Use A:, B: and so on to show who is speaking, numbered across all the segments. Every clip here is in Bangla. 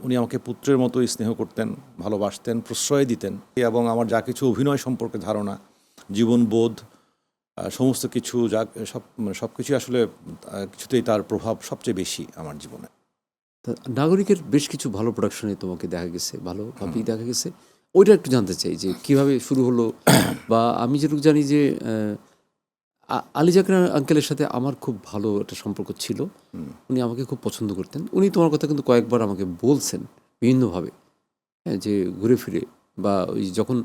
A: উনি আমাকে পুত্রের মতোই স্নেহ করতেন, ভালোবাসতেন, প্রশ্রয় দিতেন এবং আমার যা কিছু অভিনয় সম্পর্কে ধারণা, জীবনবোধ, সমস্ত কিছু যা সব কিছুই আসলে কিছুতেই তার প্রভাব সবচেয়ে বেশি আমার জীবনে।
B: নাগরিকের বেশ কিছু ভালো প্রোডাকশনে তোমাকে দেখা গেছে, ভালোভাবেই দেখা গেছে। ওইটা একটু জানতে চাই যে কিভাবে শুরু হলো, বা আমি যেটুকু জানি যে আলী জাকের আঙ্কেলের সাথে আমার খুব ভালো একটা সম্পর্ক ছিল। উনি আমাকে খুব পছন্দ করতেন। উনি তোমার কথা কিন্তু কয়েকবার আমাকে বলছেন বিভিন্নভাবে, হ্যাঁ, যে ঘুরে ফিরে, বা ওই যখন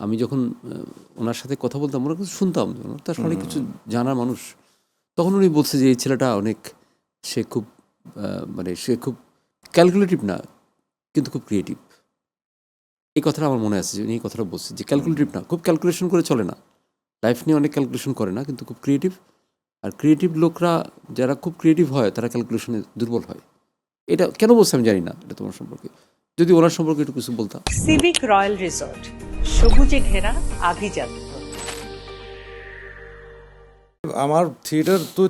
B: আমি যখন ওনার সাথে কথা বলতাম, ওনার কিছু শুনতাম, ওনার তো আসলে অনেক কিছু জানার মানুষ। তখন উনি বলছে যে এই ছেলেটা অনেক, সে খুব মানে সে খুব ক্যালকুলেটিভ না, কিন্তু খুব ক্রিয়েটিভ। এই কথাটা আমার মনে আছে যে উনি এই কথাটা বলছে যে ক্যালকুলেটিভ না, খুব ক্যালকুলেশন করে চলে না, লাইফ নিয়ে অনেক ক্যালকুলেশন করে না, কিন্তু খুব ক্রিয়েটিভ। আর ক্রিয়েটিভ লোকরা, যারা খুব ক্রিয়েটিভ হয়, তারা ক্যালকুলেশনে দুর্বল হয়। এটা কেন বলছে আমি জানি না, এটা তোমার সম্পর্কে যদি ওনার সম্পর্কে একটু কিছু বলতাম।
C: সিভিক রয়্যাল রিসোর্ট, সবুজে ঘেরা আভিজাত্য।
A: আমার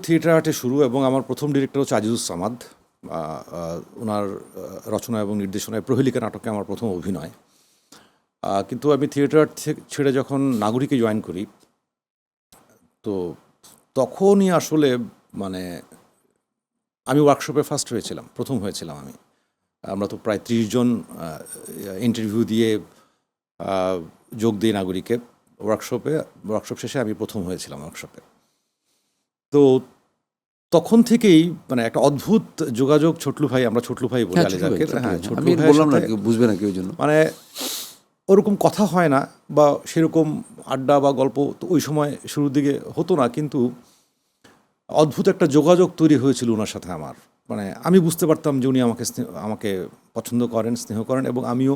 A: থিয়েটার আর্টে শুরু, এবং আমার প্রথম ডিরেক্টর হচ্ছে আজিজুস সামাদ। ওনার রচনা এবং নির্দেশনায় প্রহেলিকা নাটকে আমার প্রথম অভিনয়। কিন্তু আমি থিয়েটার আর্ট ছেড়ে যখন নাগরিকে জয়েন করি, তো তখনই আসলে মানে আমি ওয়ার্কশপে ফার্স্ট হয়েছিলাম, প্রথম হয়েছিলাম আমি। আমরা তো প্রায় 30 জন ইন্টারভিউ দিয়ে যোগ দিই নাগরিকে ওয়ার্কশপ শেষে আমি প্রথম হয়েছিলাম ওয়ার্কশপে। তো তখন থেকেই মানে একটা অদ্ভুত যোগাযোগ, ছোটলু ভাই, আমরা ছোটলু ভাই বলি আলী জাকের, হ্যাঁ, ছোটলু
B: আমি
A: ভাইয়ের
B: বললাম না,
A: সাথে
B: কেউ বুঝবে না কেউ জন্য।
A: মানে ওরকম কথা হয় না, বা সেরকম আড্ডা বা গল্প তো ওই সময় শুরুর দিকে হতো না, কিন্তু অদ্ভুত একটা যোগাযোগ তৈরি হয়েছিল ওনার সাথে আমার। মানে আমি বুঝতে পারতাম যে উনি আমাকে পছন্দ করেন, স্নেহ করেন, এবং আমিও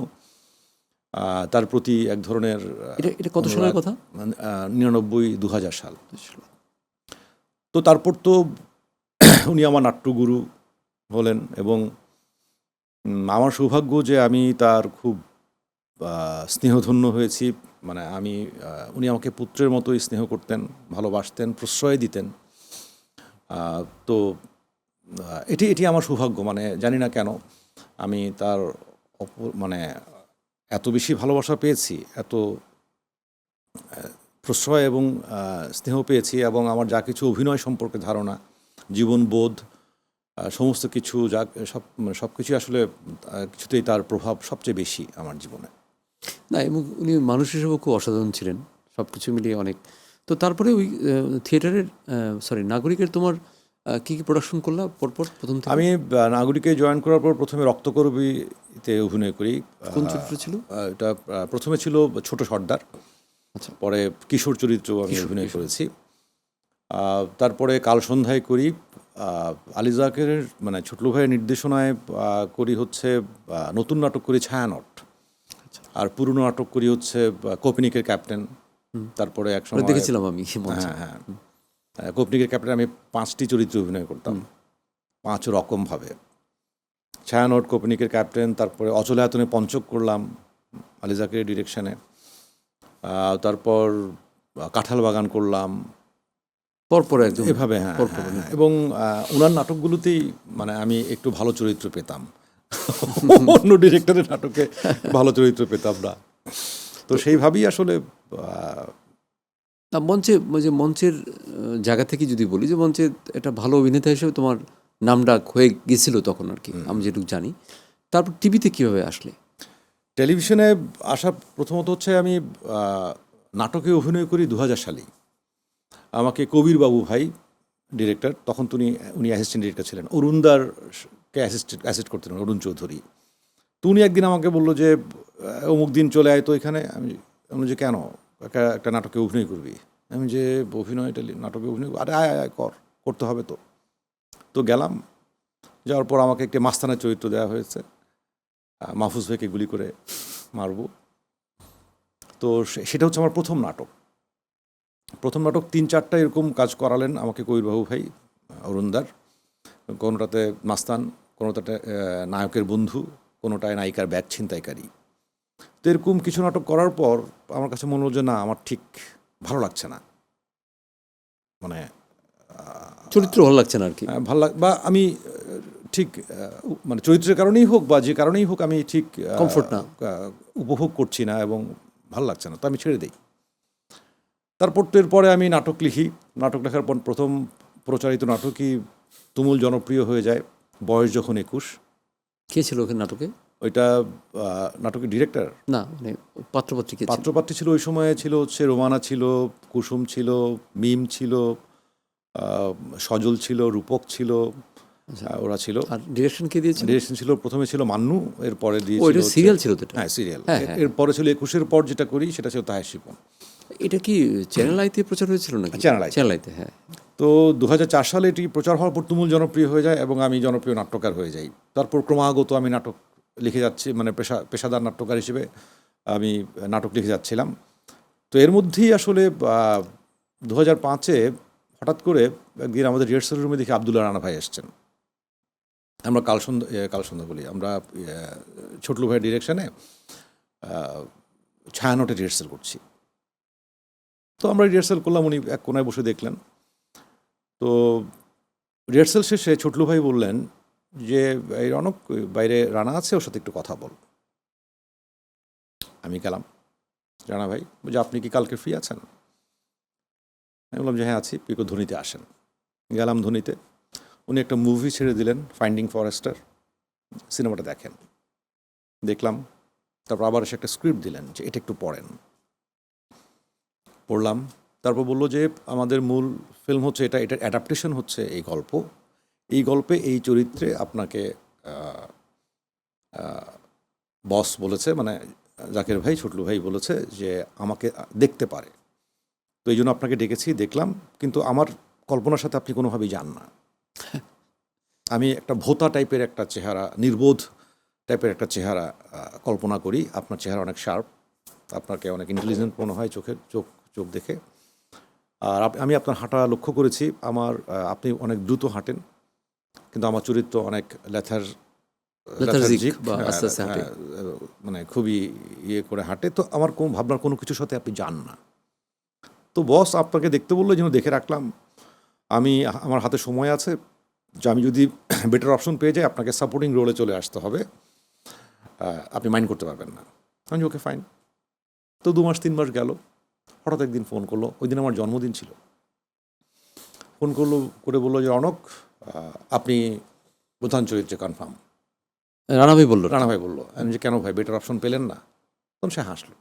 A: তার প্রতি এক ধরনের
B: এটা এটা কত সালের কথা?
A: 99-2000 সাল। তো তারপর তো উনি আমার নাট্যগুরু হলেন, এবং আমার সৌভাগ্য যে আমি তার খুব স্নেহধন্য হয়েছি। মানে উনি আমাকে পুত্রের মতোই স্নেহ করতেন, ভালোবাসতেন, প্রশ্রয় দিতেন। তো এটি আমার সৌভাগ্য। মানে জানি না কেন আমি তার মানে এত বেশি ভালোবাসা পেয়েছি, এত প্রশ্রয় এবং স্নেহ পেয়েছি, এবং আমার যা কিছু অভিনয় সম্পর্কে ধারণা, জীবনবোধ, সমস্ত কিছু সব কিছুই আসলে কিছুতেই তার প্রভাব সবচেয়ে বেশি আমার জীবনে।
B: না, এবং উনি মানুষ হিসেবে খুব অসাধারণ ছিলেন, সব কিছু মিলিয়ে অনেক। তো তারপরে ওই থিয়েটারের, নাগরিকের তোমার কী কী প্রোডাকশন করলা পরপর প্রথম থেকে?
A: আমি নাগরিকে জয়েন করার পর প্রথমে রক্তকরবীতে অভিনয় করি।
B: কোন চরিত্র ছিল?
A: এটা প্রথমে ছিল ছোট সর্দার,
B: আচ্ছা,
A: পরে কিশোর চরিত্র আমি অভিনয় করেছি। তারপরে কাল সন্ধ্যায় করি, আলী জাকের মানে ছোটলু ভাইয়ের নির্দেশনায় করি হচ্ছে নতুন নাটক করি ছায়ানট, আর পুরনো নাটক করি হচ্ছে কোপনিকের ক্যাপ্টেন। তারপরে একসময়
B: দেখেছিলাম আমি মঞ্চে।
A: হ্যাঁ, কোপনিকের ক্যাপ্টেন আমি 5টি চরিত্রে অভিনয় করতাম, 5 রকমভাবে। ছায়ানট, কোপনিকের ক্যাপ্টেন, তারপরে অচলায়তনে পঞ্চক করলাম আলী জাকের ডিরেকশনে, তারপর কাঁঠাল বাগান করলাম,
B: পরপর একদম
A: এভাবে। হ্যাঁ,
B: পরপর
A: হ্যাঁ, এবং ওনার নাটকগুলোতেই মানে আমি একটু ভালো চরিত্র পেতাম, অন্য ডিরেক্টরের নাটকে ভালো চরিত্র পেতাম না। তো সেইভাবেই আসলে
B: না, মঞ্চে যে মঞ্চের জায়গা থেকে যদি বলি, যে মঞ্চে একটা ভালো অভিনেতা হিসেবে তোমার নাম ডাক হয়ে গেছিল তখন আর কি, আমি যেটুকু জানি। তারপর টিভিতে কীভাবে আসলে?
A: টেলিভিশনে আসা প্রথমত হচ্ছে আমি নাটকে অভিনয় করি 2000 সালেই। আমাকে কবির বাবু ভাই ডিরেক্টর, তখন উনি অ্যাসিস্ট্যান্ট ডিরেক্টর ছিলেন, অরুণদারকে অ্যাসিস্ট করতেন, অরুণ চৌধুরী। তো উনি একদিন আমাকে বললো যে অমুক দিন চলে আয় তো এখানে। আমি যে কেন, একটা নাটকে অভিনয় করবি? আমি যে নাটকে অভিনয়, আরে আয় আয় করতে হবে তো। তো গেলাম, যাওয়ার পর আমাকে একটি মাস্তানের চরিত্র দেওয়া হয়েছে, মাহফুজ ভাইকে গুলি করে মারবো। তো সেটা হচ্ছে আমার প্রথম নাটক। 3-4টা এরকম কাজ করালেন আমাকে কবিরবাবু ভাই, অরুণদার। কোনোটাতে মাস্তান, কোনোটাতে নায়কের বন্ধু, কোনোটায় নায়িকার ব্যাগ ছিনতাইকারী। তো এরকম কিছু নাটক করার পর আমার কাছে মনে হলো যে না, আমার ঠিক ভালো লাগছে না, মানে
B: চরিত্র ভালো লাগছে না আর কি।
A: বা আমি ঠিক মানে চরিত্রের কারণেই হোক বা যে কারণেই হোক আমি ঠিক
B: Comfort না।
A: উপভোগ করছি না এবং ভালো লাগছে না, তো আমি ছেড়ে দিই। তারপর তো এরপরে আমি নাটক লিখি। নাটক লেখার পর প্রথম প্রচারিত নাটকই তুমুল জনপ্রিয় হয়ে যায়, বয়স যখন 21।
B: কে ছিল ওখানে নাটকে?
A: ওইটা নাটকের ডিরেক্টর
B: না মানে পাত্রপাত্রী কে ছিল?
A: পাত্রপাত্রী ছিল ওই সময়ে, ছিল হচ্ছে রোমানা ছিল, কুসুম ছিল, মিম ছিল, সজল ছিল, রূপক ছিল, ওরা ছিল।
B: আর ডিরেকশন কে দিয়েছিল?
A: ডিরেকশন ছিল প্রথমে ছিল মান্নু, এরপরে
B: ও
A: দিয়েছিল
B: এটা
A: হচ্ছে-
B: সিরিয়াল ছিল তো এটা?
A: হ্যাঁ সিরিয়াল।
B: হ্যাঁ, হ্যাঁ।
A: এরপরে ছিল 21-এর পর যেটা করি সেটা ছিল তাহের শিপন।
B: এটা কি চ্যানেল আইতে প্রচার হয়েছিল নাকি?
A: চ্যানেল আইতে।
B: চ্যানেল আইতে, হ্যাঁ।
A: তো 2004 সালে এটি প্রচার হওয়ার পর তুমুল জনপ্রিয় হয়ে যায় এবং আমি জনপ্রিয় নাট্যকার হয়ে যাই। তারপর ক্রমাগত আমি নাটক লিখে যাচ্ছি, মানে পেশাদার নাট্যকার হিসেবে আমি নাটক লিখে যাচ্ছিলাম। তো এর মধ্যেই আসলে 2005-এ হঠাৎ করে একদিন আমাদের রিহার্সাল রুমে দেখি আবদুল্লাহ রানা ভাই এসছেন। আমরা কালসন্ধ্যা বলি আমরা, ছোটলু ভাইয়ের ডিরেকশনে ছায়ানটে রিহার্সাল করছি। তো আমরা রিহার্সাল করলাম, উনি এক কোনায় বসে দেখলেন। তো রিহার্সাল শেষে ছোটলু ভাই বললেন যে এই রনক, বাইরে রানা আছে, ওর সাথে একটু কথা বল। আমি গেলাম, রানা ভাই যে আপনি কি কালকে ফ্রি আছেন? আমি বললাম যে হ্যাঁ আছি, পিকো ধোনিতে আসেন। গেলাম ধোনিতে, উনি একটা মুভি ছেড়ে দিলেন ফাইন্ডিং ফরেস্টার, সিনেমাটা দেখেন। দেখলাম, তারপর আবার এসে একটা স্ক্রিপ্ট দিলেন যে এটা একটু পড়েন। পড়লাম, তারপর বললো যে আমাদের মূল ফিল্ম হচ্ছে এটা, এটার অ্যাডাপ্টেশন হচ্ছে এই গল্প, এই গল্পে এই চরিত্রে আপনাকে বস বলেছে, মানে জাকের ভাই, ছোটলু ভাই বলেছে যে আমাকে দেখতে পারে, তো এই জন্য আপনাকে ডেকেছি। দেখলাম, কিন্তু আমার কল্পনার সাথে আপনি কোনোভাবেই যান না। আমি একটা ভোতা টাইপের একটা চেহারা, নির্বোধ টাইপের একটা চেহারা কল্পনা করি। আপনার চেহারা অনেক শার্প, আপনাকে অনেক ইন্টেলিজেন্ট মনে হয় চোখ দেখে। আর আমি আপনার হাঁটা লক্ষ্য করেছি, আপনি অনেক দ্রুত হাঁটেন, কিন্তু আমার চরিত্র অনেক
B: Lethargic বা আস্তে আস্তে হাঁটে।
A: মানে খুবই ইয়ে করে হাঁটে। তো আমার কোনো ভাবনার কোনো কিছুর সাথে আপনি যান না। তো বস আপনাকে দেখতে বললো, যেন দেখে রাখলাম। আমার হাতে সময় আছে, যে আমি যদি বেটার অপশন পেয়ে যাই আপনাকে সাপোর্টিং রোলে চলে আসতে হবে, আপনি মাইন্ড করতে পারবেন না। আমি ওকে ফাইন। তো 2 মাস 3 মাস গেল, হঠাৎ একদিন ফোন করলো, ওই দিন আমার জন্মদিন ছিল। ফোন করলো করে বললো যে রনক, আপনি প্রধান চরিত্রে কনফার্ম।
B: রানা ভাই বললো?
A: রানা ভাই বললো। আমি যে কেন ভাই, বেটার অপশন পেলেন না? তখন সে হাসলো।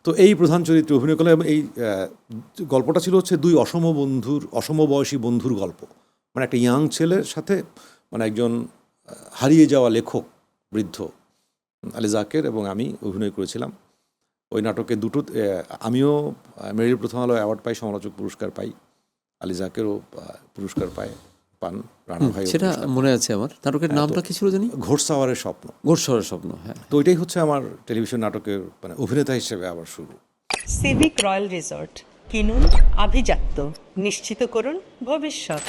A: তো এই প্রধান চরিত্রে অভিনয় করলাম। এই গল্পটা ছিল হচ্ছে 2 অসমবয়সী বন্ধুর গল্প, মানে একটা ইয়াং ছেলের সাথে মানে একজন হারিয়ে যাওয়া লেখক, বৃদ্ধ আলী জাকের এবং আমি অভিনয় করেছিলাম ওই নাটকে। আমিও মেরিল প্রথম আলো অ্যাওয়ার্ড পাই, সমালোচক পুরস্কার পাই, আলী জাকেরও পুরস্কার পান, রানা ভাই।
B: সেটা মনে আছে আমার। নাটকের নামটা কি ছিল জানি?
A: ঘোড়সাওয়ারের স্বপ্ন।
B: ঘোড়সওয়ারের স্বপ্ন, হ্যাঁ।
A: তো ওইটাই হচ্ছে আমার টেলিভিশন নাটকের মানে অভিনেতা হিসেবে আবার শুরু।
C: সিভিক রয়্যাল রিসর্ট, কিনুন আভিজাত্য, নিশ্চিত করুন ভবিষ্যৎ।